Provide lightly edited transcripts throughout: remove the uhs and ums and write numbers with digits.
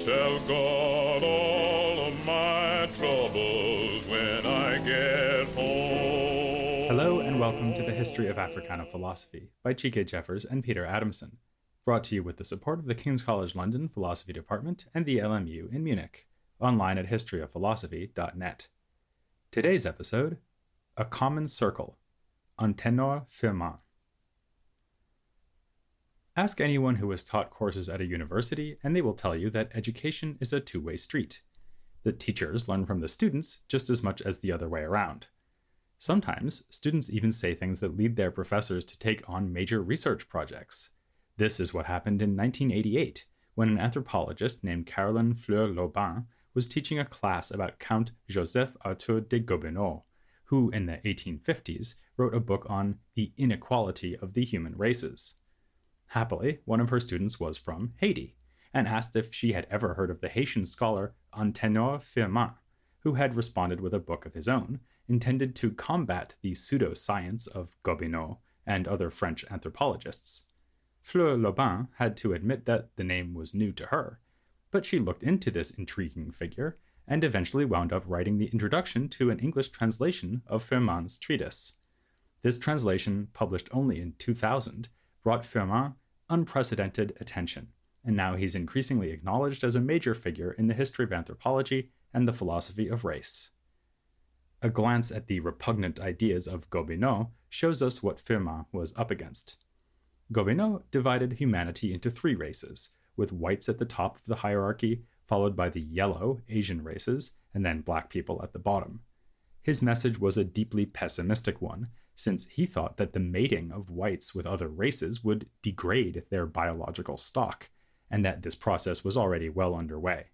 Tell God all of my troubles when I get home. Hello and welcome to the History of Africana Philosophy by Chike Jeffers and Peter Adamson, brought to you with the support of the King's College London Philosophy Department and the LMU in Munich, online at historyofphilosophy.net. Today's episode, A Common Circle, Anténor Firmin. Ask anyone who has taught courses at a university, and they will tell you that education is a two-way street. The teachers learn from the students just as much as the other way around. Sometimes, students even say things that lead their professors to take on major research projects. This is what happened in 1988, when an anthropologist named Caroline Fleur-Lobin was teaching a class about Count Joseph Arthur de Gobineau, who in the 1850s wrote a book on the inequality of the human races. Happily, one of her students was from Haiti, and asked if she had ever heard of the Haitian scholar Anténor Firmin, who had responded with a book of his own, intended to combat the pseudo-science of Gobineau and other French anthropologists. Fleur-Lobin had to admit that the name was new to her, but she looked into this intriguing figure and eventually wound up writing the introduction to an English translation of Firmin's treatise. This translation, published only in 2000, brought Firmin unprecedented attention, and now he's increasingly acknowledged as a major figure in the history of anthropology and the philosophy of race. A glance at the repugnant ideas of Gobineau shows us what Firmin was up against. Gobineau divided humanity into three races, with whites at the top of the hierarchy, followed by the yellow Asian races, and then black people at the bottom. His message was a deeply pessimistic one, since he thought that the mating of whites with other races would degrade their biological stock, and that this process was already well underway.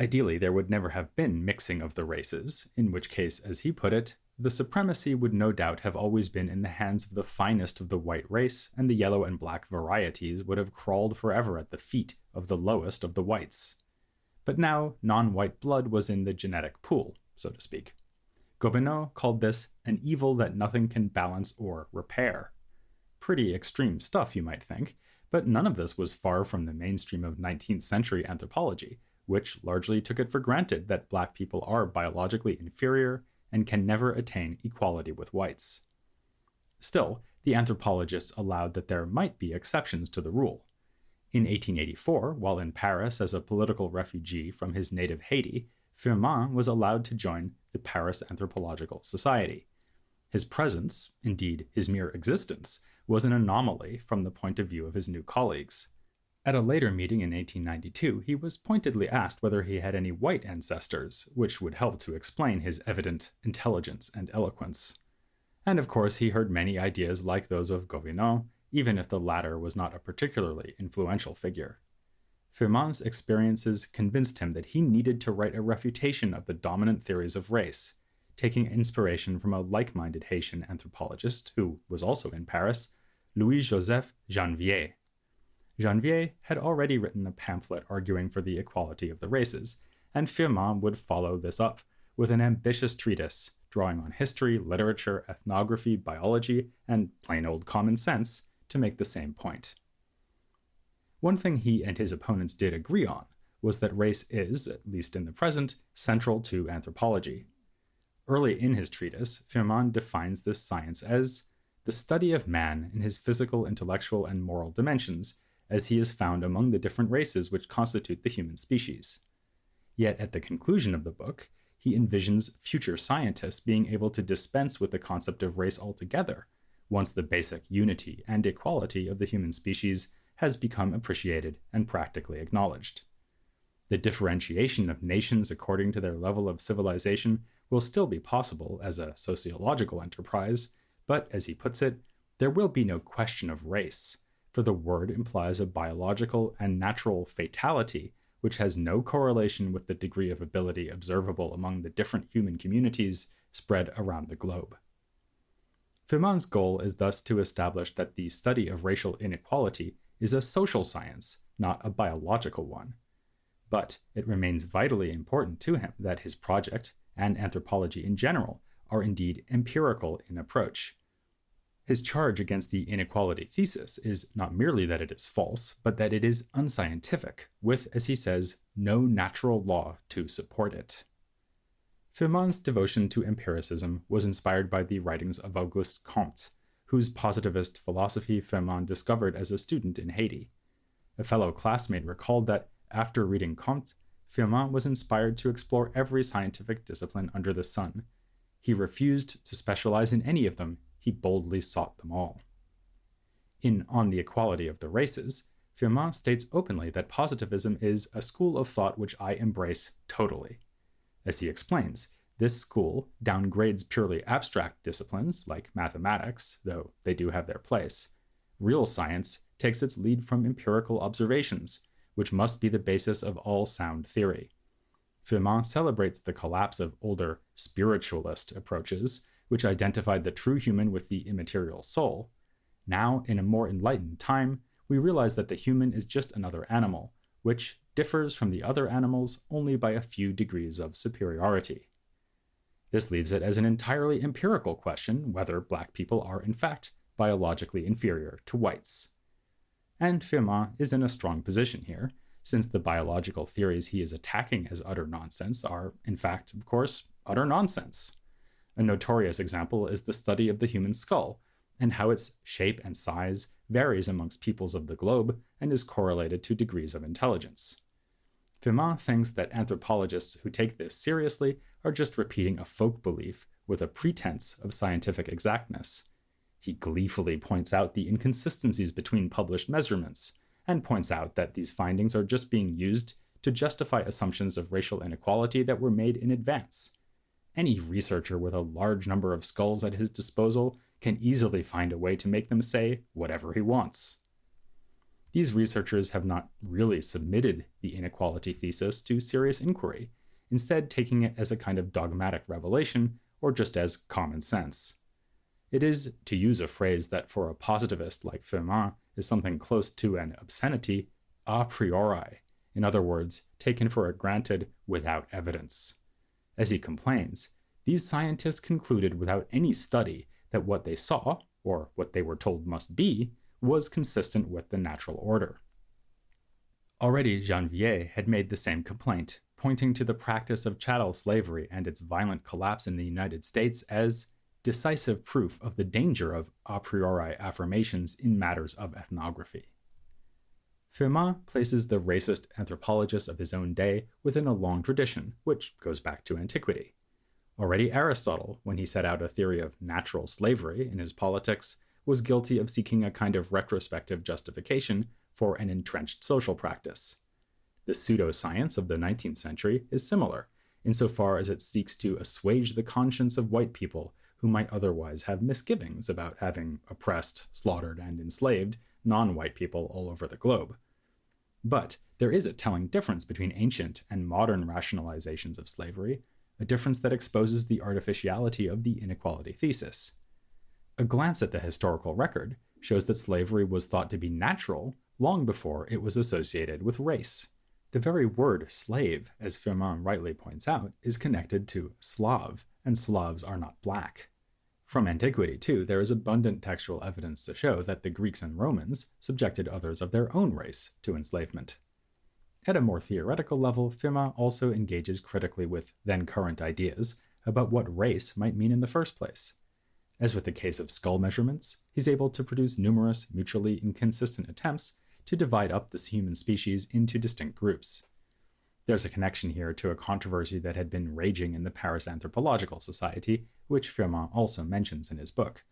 Ideally, there would never have been mixing of the races, in which case, as he put it, the supremacy would no doubt have always been in the hands of the finest of the white race, and the yellow and black varieties would have crawled forever at the feet of the lowest of the whites. But now, non-white blood was in the genetic pool, so to speak. Gobineau called this an evil that nothing can balance or repair. Pretty extreme stuff, you might think, but none of this was far from the mainstream of 19th century anthropology, which largely took it for granted that black people are biologically inferior and can never attain equality with whites. Still, the anthropologists allowed that there might be exceptions to the rule. In 1884, while in Paris as a political refugee from his native Haiti, Firmin was allowed to join the Paris Anthropological Society. His presence, indeed his mere existence, was an anomaly from the point of view of his new colleagues. At a later meeting in 1892, he was pointedly asked whether he had any white ancestors, which would help to explain his evident intelligence and eloquence. And of course, he heard many ideas like those of Gobineau, even if the latter was not a particularly influential figure. Firmin's experiences convinced him that he needed to write a refutation of the dominant theories of race, taking inspiration from a like-minded Haitian anthropologist, who was also in Paris, Louis-Joseph Janvier. Janvier had already written a pamphlet arguing for the equality of the races, and Firmin would follow this up with an ambitious treatise, drawing on history, literature, ethnography, biology, and plain old common sense to make the same point. One thing he and his opponents did agree on was that race is, at least in the present, central to anthropology. Early in his treatise, Firmin defines this science as the study of man in his physical, intellectual, and moral dimensions, as he is found among the different races which constitute the human species. Yet at the conclusion of the book, he envisions future scientists being able to dispense with the concept of race altogether, once the basic unity and equality of the human species has become appreciated and practically acknowledged. The differentiation of nations according to their level of civilization will still be possible as a sociological enterprise, but, as he puts it, there will be no question of race, for the word implies a biological and natural fatality which has no correlation with the degree of ability observable among the different human communities spread around the globe. Firmin's goal is thus to establish that the study of racial inequality is a social science, not a biological one. But it remains vitally important to him that his project, and anthropology in general, are indeed empirical in approach. His charge against the inequality thesis is not merely that it is false, but that it is unscientific, with, as he says, no natural law to support it. Firmin's devotion to empiricism was inspired by the writings of Auguste Comte, whose positivist philosophy Firmin discovered as a student in Haiti. A fellow classmate recalled that, after reading Comte, Firmin was inspired to explore every scientific discipline under the sun. He refused to specialize in any of them. He boldly sought them all. In On the Equality of the Races, Firmin states openly that positivism is a school of thought which I embrace totally. As he explains, this school downgrades purely abstract disciplines like mathematics, though they do have their place. Real science takes its lead from empirical observations, which must be the basis of all sound theory. Firmin celebrates the collapse of older spiritualist approaches, which identified the true human with the immaterial soul. Now, in a more enlightened time, we realize that the human is just another animal, which differs from the other animals only by a few degrees of superiority. This leaves it as an entirely empirical question whether black people are in fact biologically inferior to whites. And Firmin is in a strong position here, since the biological theories he is attacking as utter nonsense are, in fact, of course, utter nonsense. A notorious example is the study of the human skull, and how its shape and size varies amongst peoples of the globe and is correlated to degrees of intelligence. Firmin thinks that anthropologists who take this seriously are just repeating a folk belief with a pretense of scientific exactness. He gleefully points out the inconsistencies between published measurements, and points out that these findings are just being used to justify assumptions of racial inequality that were made in advance. Any researcher with a large number of skulls at his disposal can easily find a way to make them say whatever he wants. These researchers have not really submitted the inequality thesis to serious inquiry, instead taking it as a kind of dogmatic revelation or just as common sense. It is, to use a phrase that for a positivist like Firmin is something close to an obscenity, a priori, in other words, taken for granted without evidence. As he complains, these scientists concluded without any study that what they saw, or what they were told must be, was consistent with the natural order. Already Janvier had made the same complaint, pointing to the practice of chattel slavery and its violent collapse in the United States as decisive proof of the danger of a priori affirmations in matters of ethnography. Firmin places the racist anthropologists of his own day within a long tradition, which goes back to antiquity. Already Aristotle, when he set out a theory of natural slavery in his Politics, was guilty of seeking a kind of retrospective justification for an entrenched social practice. The pseudo-science of the 19th century is similar, insofar as it seeks to assuage the conscience of white people who might otherwise have misgivings about having oppressed, slaughtered, and enslaved non-white people all over the globe. But there is a telling difference between ancient and modern rationalizations of slavery, a difference that exposes the artificiality of the inequality thesis. A glance at the historical record shows that slavery was thought to be natural long before it was associated with race. The very word slave, as Firmin rightly points out, is connected to Slav, and Slavs are not black. From antiquity, too, there is abundant textual evidence to show that the Greeks and Romans subjected others of their own race to enslavement. At a more theoretical level, Firmin also engages critically with then-current ideas about what race might mean in the first place. As with the case of skull measurements, he's able to produce numerous mutually inconsistent attempts to divide up the human species into distinct groups. There's a connection here to a controversy that had been raging in the Paris Anthropological Society, which Firmin also mentions in his book.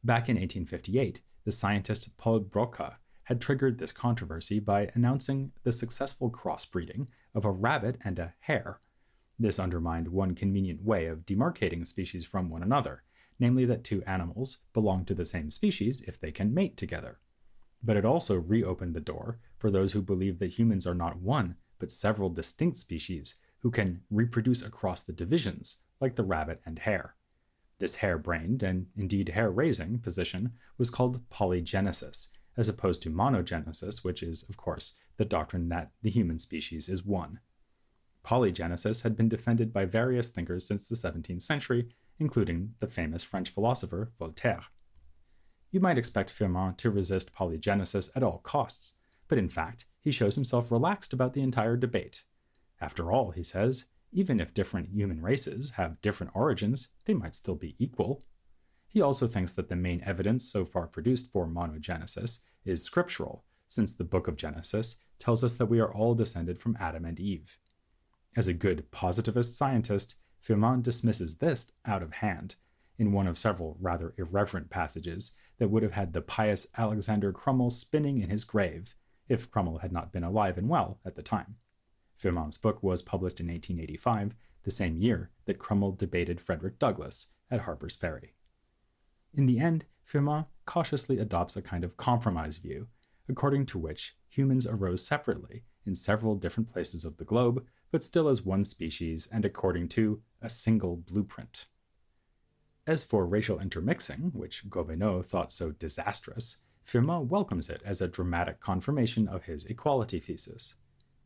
Back in 1858, the scientist Paul Broca had triggered this controversy by announcing the successful crossbreeding of a rabbit and a hare. This undermined one convenient way of demarcating species from one another, namely that two animals belong to the same species if they can mate together. But it also reopened the door for those who believe that humans are not one, but several distinct species who can reproduce across the divisions, like the rabbit and hare. This hare-brained, and indeed hair-raising, position was called polygenesis, as opposed to monogenesis, which is, of course, the doctrine that the human species is one. Polygenesis had been defended by various thinkers since the 17th century, including the famous French philosopher Voltaire. You might expect Firmin to resist polygenesis at all costs, but in fact, he shows himself relaxed about the entire debate. After all, he says, even if different human races have different origins, they might still be equal. He also thinks that the main evidence so far produced for monogenesis is scriptural, since the book of Genesis tells us that we are all descended from Adam and Eve. As a good positivist scientist, Firmin dismisses this out of hand, in one of several rather irreverent passages that would have had the pious Alexander Crummell spinning in his grave, if Crummell had not been alive and well at the time. Firmin's book was published in 1885, the same year that Crummell debated Frederick Douglass at Harper's Ferry. In the end, Firmin cautiously adopts a kind of compromise view, according to which humans arose separately in several different places of the globe, but still as one species and according to a single blueprint. As for racial intermixing, which Gobineau thought so disastrous, Firmin welcomes it as a dramatic confirmation of his equality thesis.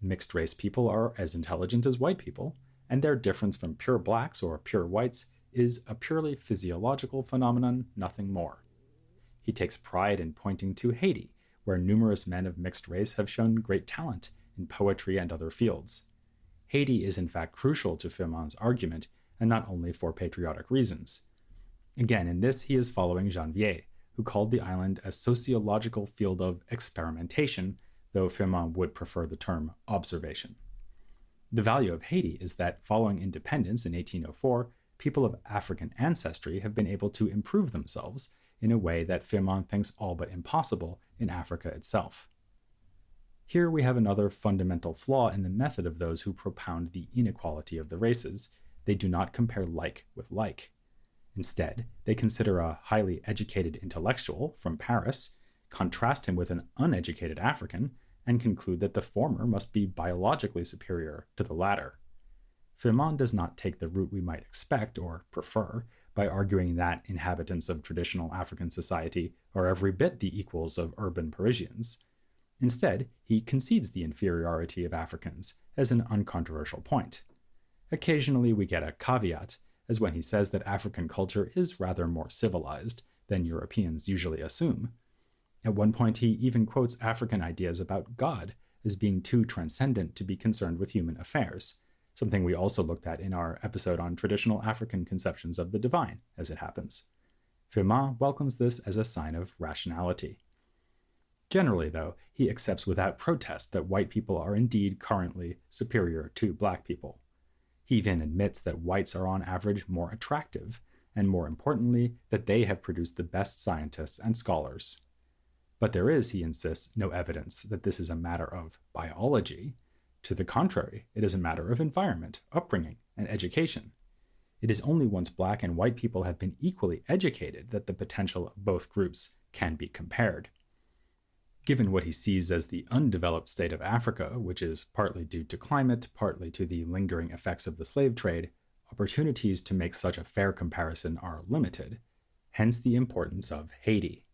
Mixed-race people are as intelligent as white people, and their difference from pure blacks or pure whites is a purely physiological phenomenon, nothing more. He takes pride in pointing to Haiti, where numerous men of mixed race have shown great talent in poetry and other fields. Haiti is in fact crucial to Firmin's argument, and not only for patriotic reasons. Again, in this he is following Janvier, who called the island a sociological field of experimentation, though Firmin would prefer the term observation. The value of Haiti is that following independence in 1804, people of African ancestry have been able to improve themselves in a way that Firmin thinks all but impossible in Africa itself. Here we have another fundamental flaw in the method of those who propound the inequality of the races. They do not compare like with like. Instead, they consider a highly educated intellectual from Paris, contrast him with an uneducated African, and conclude that the former must be biologically superior to the latter. Firmin does not take the route we might expect or prefer by arguing that inhabitants of traditional African society are every bit the equals of urban Parisians. Instead, he concedes the inferiority of Africans as an uncontroversial point. Occasionally we get a caveat, as when he says that African culture is rather more civilized than Europeans usually assume. At one point he even quotes African ideas about God as being too transcendent to be concerned with human affairs, something we also looked at in our episode on traditional African conceptions of the divine, as it happens. Firmin welcomes this as a sign of rationality. Generally, though, he accepts without protest that white people are indeed currently superior to black people. He even admits that whites are on average more attractive, and more importantly, that they have produced the best scientists and scholars. But there is, he insists, no evidence that this is a matter of biology. To the contrary, it is a matter of environment, upbringing, and education. It is only once black and white people have been equally educated that the potential of both groups can be compared. Given what he sees as the undeveloped state of Africa, which is partly due to climate, partly to the lingering effects of the slave trade, opportunities to make such a fair comparison are limited, hence the importance of Haiti.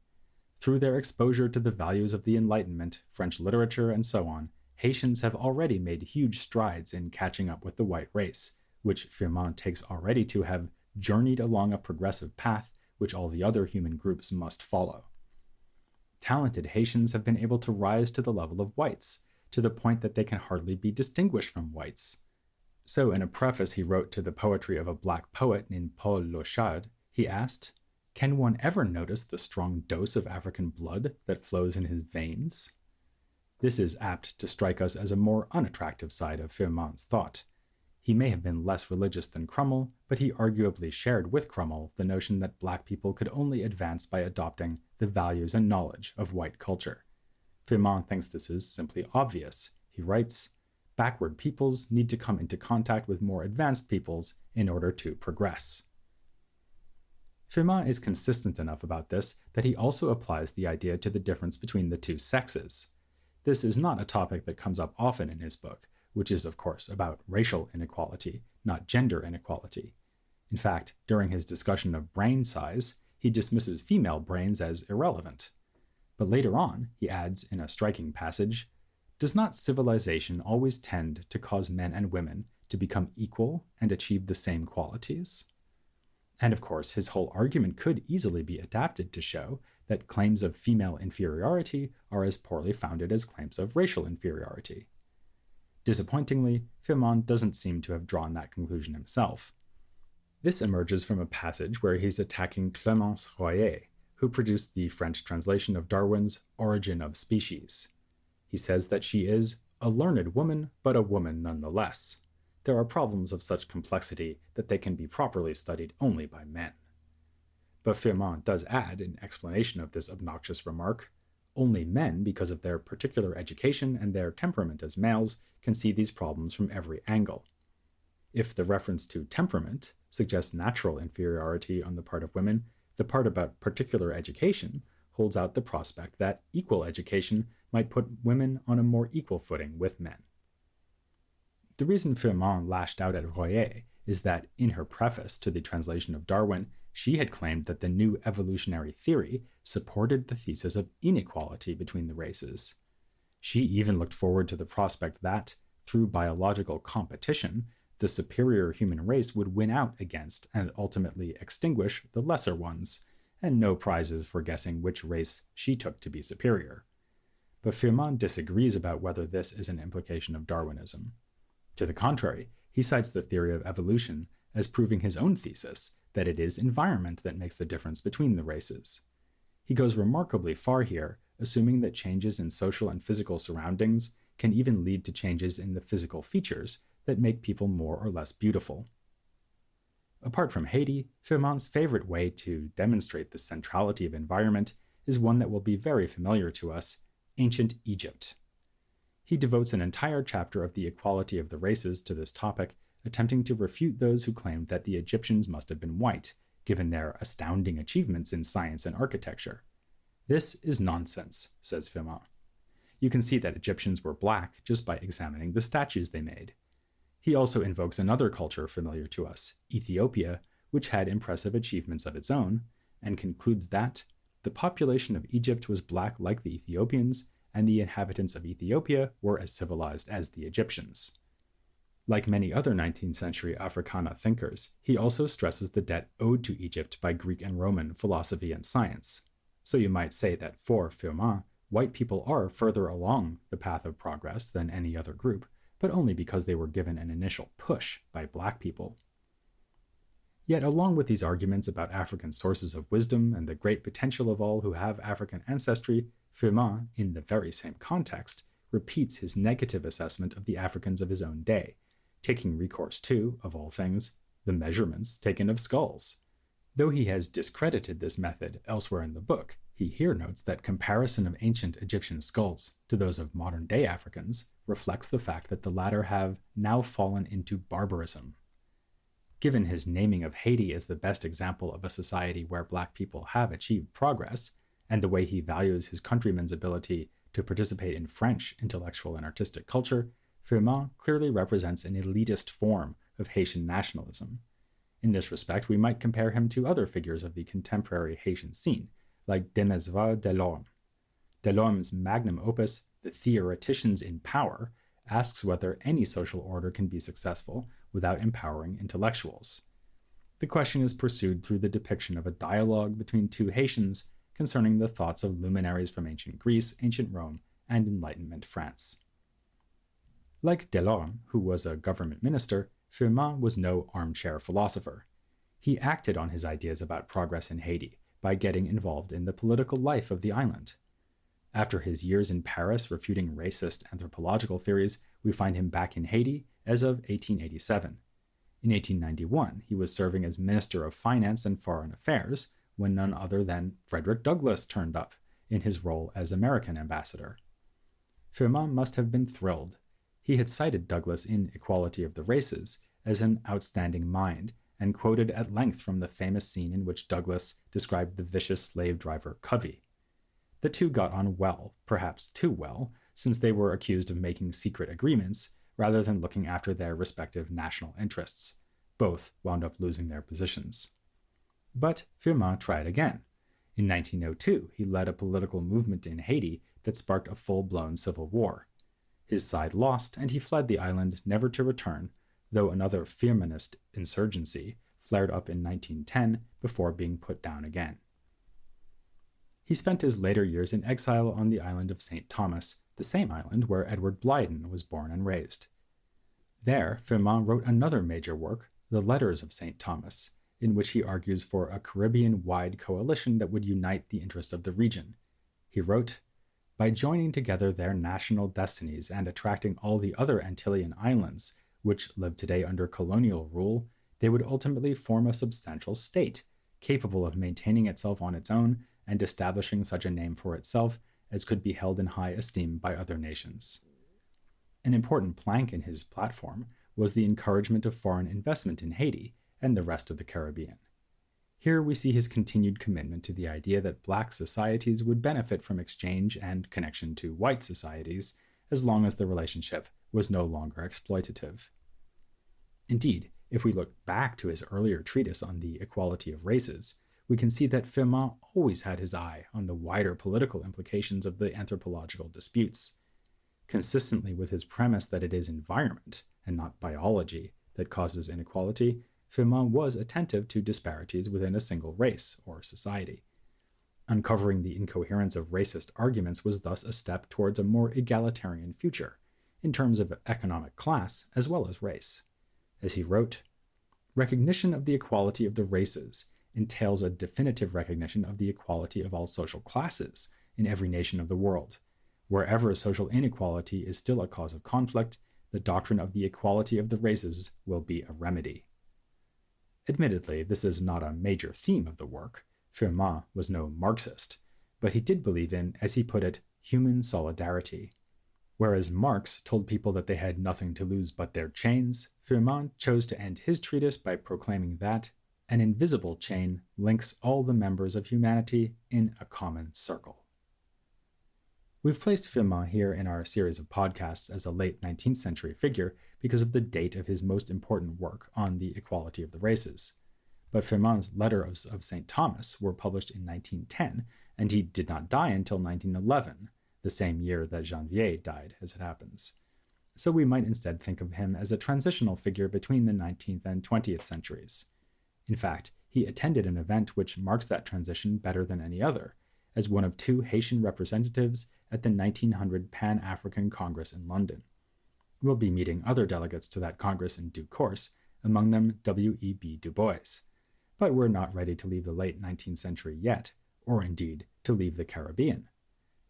Through their exposure to the values of the Enlightenment, French literature, and so on, Haitians have already made huge strides in catching up with the white race, which Firmin takes already to have journeyed along a progressive path which all the other human groups must follow. Talented Haitians have been able to rise to the level of whites, to the point that they can hardly be distinguished from whites. So in a preface he wrote to the poetry of a black poet named Paul Lochade, he asked, "Can one ever notice the strong dose of African blood that flows in his veins?" This is apt to strike us as a more unattractive side of Firmin's thought. He may have been less religious than Crummell, but he arguably shared with Crummell the notion that black people could only advance by adopting the values and knowledge of white culture. Firmin thinks this is simply obvious. He writes, "Backward peoples need to come into contact with more advanced peoples in order to progress." Firmin is consistent enough about this that he also applies the idea to the difference between the two sexes. This is not a topic that comes up often in his book, which is, of course, about racial inequality, not gender inequality. In fact, during his discussion of brain size, he dismisses female brains as irrelevant. But later on, he adds in a striking passage, "Does not civilization always tend to cause men and women to become equal and achieve the same qualities?" And of course, his whole argument could easily be adapted to show that claims of female inferiority are as poorly founded as claims of racial inferiority. Disappointingly, Firmin doesn't seem to have drawn that conclusion himself. This emerges from a passage where he's attacking Clémence Royer, who produced the French translation of Darwin's Origin of Species. He says that she is a learned woman, but a woman nonetheless. There are problems of such complexity that they can be properly studied only by men. But Firmin does add, in explanation of this obnoxious remark, only men, because of their particular education and their temperament as males, can see these problems from every angle. If the reference to temperament suggests natural inferiority on the part of women, the part about particular education holds out the prospect that equal education might put women on a more equal footing with men. The reason Firmin lashed out at Royer is that, in her preface to the translation of Darwin, she had claimed that the new evolutionary theory supported the thesis of inequality between the races. She even looked forward to the prospect that, through biological competition, the superior human race would win out against and ultimately extinguish the lesser ones, and no prizes for guessing which race she took to be superior. But Firmin disagrees about whether this is an implication of Darwinism. To the contrary, he cites the theory of evolution as proving his own thesis that it is environment that makes the difference between the races. He goes remarkably far here, assuming that changes in social and physical surroundings can even lead to changes in the physical features that make people more or less beautiful. Apart from Haiti, Firmin's favorite way to demonstrate the centrality of environment is one that will be very familiar to us: ancient Egypt. He devotes an entire chapter of the equality of the races to this topic, attempting to refute those who claimed that the Egyptians must have been white, given their astounding achievements in science and architecture. This is nonsense, says Firmin. You can see that Egyptians were black just by examining the statues they made. He also invokes another culture familiar to us, Ethiopia, which had impressive achievements of its own, and concludes that the population of Egypt was black like the Ethiopians, and the inhabitants of Ethiopia were as civilized as the Egyptians. Like many other 19th century Africana thinkers, he also stresses the debt owed to Egypt by Greek and Roman philosophy and science. So you might say that for Firmin, white people are further along the path of progress than any other group, but only because they were given an initial push by black people. Yet along with these arguments about African sources of wisdom and the great potential of all who have African ancestry, Firmin, in the very same context, repeats his negative assessment of the Africans of his own day, taking recourse to, of all things, the measurements taken of skulls. Though he has discredited this method elsewhere in the book, he here notes that comparison of ancient Egyptian skulls to those of modern-day Africans reflects the fact that the latter have now fallen into barbarism. Given his naming of Haiti as the best example of a society where black people have achieved progress, and the way he values his countrymen's ability to participate in French intellectual and artistic culture, Firmin clearly represents an elitist form of Haitian nationalism. In this respect, we might compare him to other figures of the contemporary Haitian scene, like Demesva Delorme. Delorme's magnum opus, The Theoreticians in Power, asks whether any social order can be successful without empowering intellectuals. The question is pursued through the depiction of a dialogue between two Haitians concerning the thoughts of luminaries from ancient Greece, ancient Rome, and Enlightenment France. Like Delorme, who was a government minister, Firmin was no armchair philosopher. He acted on his ideas about progress in Haiti by getting involved in the political life of the island. After his years in Paris refuting racist anthropological theories, we find him back in Haiti as of 1887. In 1891, he was serving as Minister of Finance and Foreign Affairs when none other than Frederick Douglass turned up in his role as American ambassador. Firmin must have been thrilled. He had cited Douglass in Equality of the Races as an outstanding mind, and quoted at length from the famous scene in which Douglass described the vicious slave driver Covey. The two got on well, perhaps too well, since they were accused of making secret agreements rather than looking after their respective national interests. Both wound up losing their positions. But Firmin tried again. In 1902, he led a political movement in Haiti that sparked a full-blown civil war. His side lost, and he fled the island, never to return, though another Firminist insurgency flared up in 1910 before being put down again. He spent his later years in exile on the island of St. Thomas, the same island where Edward Blyden was born and raised. There, Firmin wrote another major work, The Letters of St. Thomas, in which he argues for a Caribbean-wide coalition that would unite the interests of the region. He wrote, "By joining together their national destinies and attracting all the other Antillean islands, which live today under colonial rule, they would ultimately form a substantial state, capable of maintaining itself on its own and establishing such a name for itself as could be held in high esteem by other nations." An important plank in his platform was the encouragement of foreign investment in Haiti and the rest of the Caribbean. Here we see his continued commitment to the idea that black societies would benefit from exchange and connection to white societies as long as the relationship was no longer exploitative. Indeed, if we look back to his earlier treatise on the equality of races, we can see that Firmin always had his eye on the wider political implications of the anthropological disputes. Consistently with his premise that it is environment, and not biology, that causes inequality, Firmin was attentive to disparities within a single race or society. Uncovering the incoherence of racist arguments was thus a step towards a more egalitarian future, in terms of economic class as well as race. As he wrote, "Recognition of the equality of the races entails a definitive recognition of the equality of all social classes in every nation of the world. Wherever social inequality is still a cause of conflict, the doctrine of the equality of the races will be a remedy." Admittedly, this is not a major theme of the work. Firmin was no Marxist, but he did believe in, as he put it, human solidarity. Whereas Marx told people that they had nothing to lose but their chains, Firmin chose to end his treatise by proclaiming that an invisible chain links all the members of humanity in a common circle. We've placed Firmin here in our series of podcasts as a late 19th century figure because of the date of his most important work on the equality of the races. But Firmin's Letters of St. Thomas were published in 1910, and he did not die until 1911, the same year that Janvier died, as it happens. So we might instead think of him as a transitional figure between the 19th and 20th centuries. In fact, he attended an event which marks that transition better than any other, as one of two Haitian representatives at the 1900 Pan-African Congress in London. We'll be meeting other delegates to that Congress in due course, among them W.E.B. Du Bois. But we're not ready to leave the late 19th century yet, or indeed to leave the Caribbean.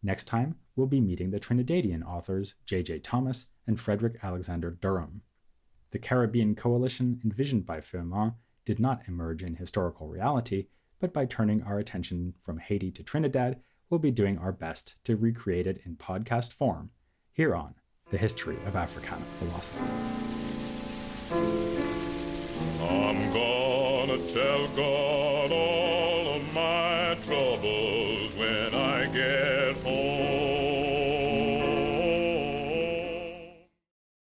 Next time, we'll be meeting the Trinidadian authors J.J. Thomas and Frederick Alexander Durham. The Caribbean coalition envisioned by Firmin did not emerge in historical reality, but by turning our attention from Haiti to Trinidad, we'll be doing our best to recreate it in podcast form here on The History of Africana Philosophy. I'm gonna tell God all of my troubles when I get